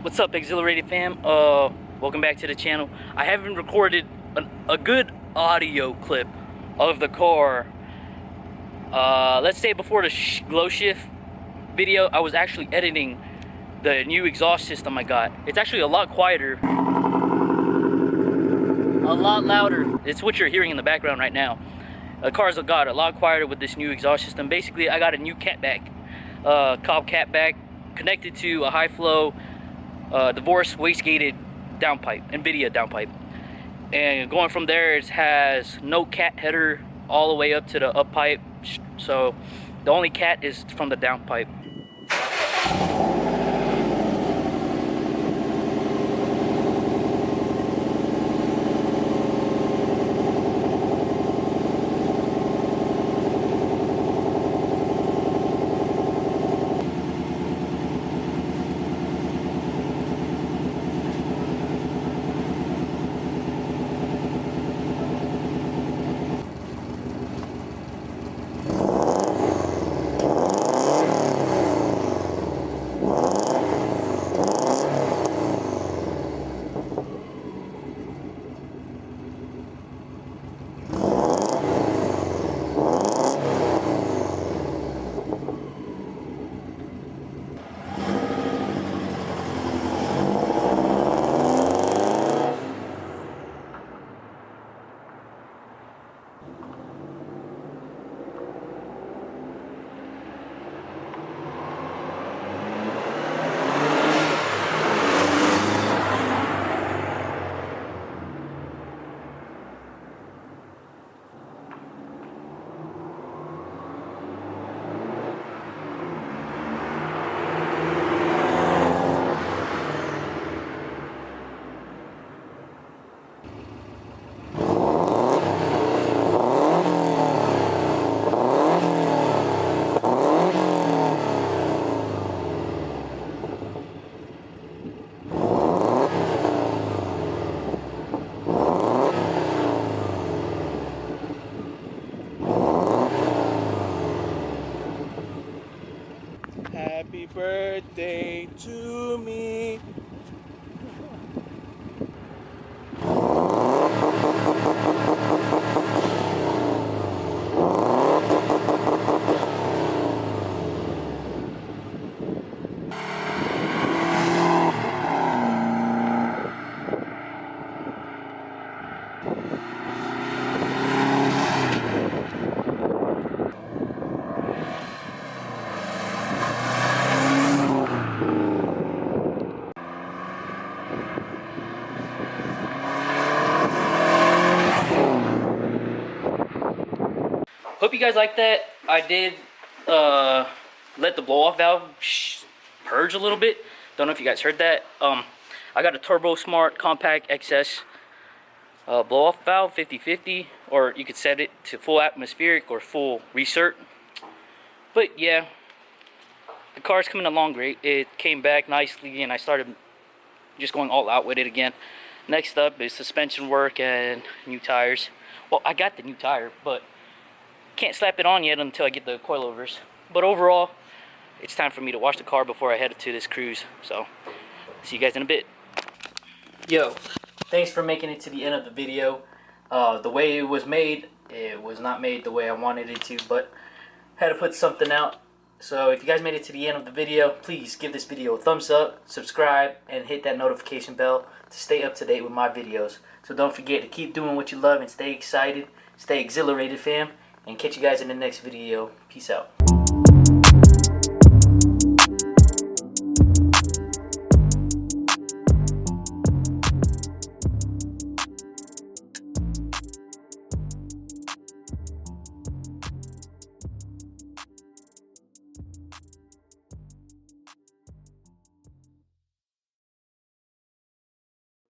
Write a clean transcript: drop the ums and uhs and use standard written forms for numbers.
What's up, xillerated fam? Welcome back to the channel. I haven't recorded a good audio clip of the car. Let's say before the glow shift video, I was actually editing the new exhaust system I got. It's actually a lot quieter, a lot louder. It's what you're hearing in the background right now. The car's got a lot quieter with this new exhaust system. Basically, I got a new catback, Cobb Catback, connected to a high flow divorce wastegated downpipe, Invidia downpipe, and going from there, it has no cat header all the way up to the up pipe, so the only cat is from the downpipe. Happy birthday to me. Hope you guys like that. I did let the blow-off valve purge a little bit. Don't know if you guys heard that. I got a Turbo Smart Compact XS blow-off valve, 50/50, or you could set it to full atmospheric or full recert. But yeah, the car's coming along great. It came back nicely, and I started just going all out with it again. Next up is suspension work and new tires. Well, I got the new tire, but can't slap it on yet until I get the coilovers. But overall, it's time for me to wash the car before I head to this cruise. So, see you guys in a bit. Yo, thanks for making it to the end of the video. The way it was made, it was not made the way I wanted it to, but had to put something out. So if you guys made it to the end of the video, please give this video a thumbs up, subscribe, and hit that notification bell to stay up to date with my videos. So don't forget to keep doing what you love and stay excited, stay exhilarated, fam. And catch you guys in the next video. Peace out.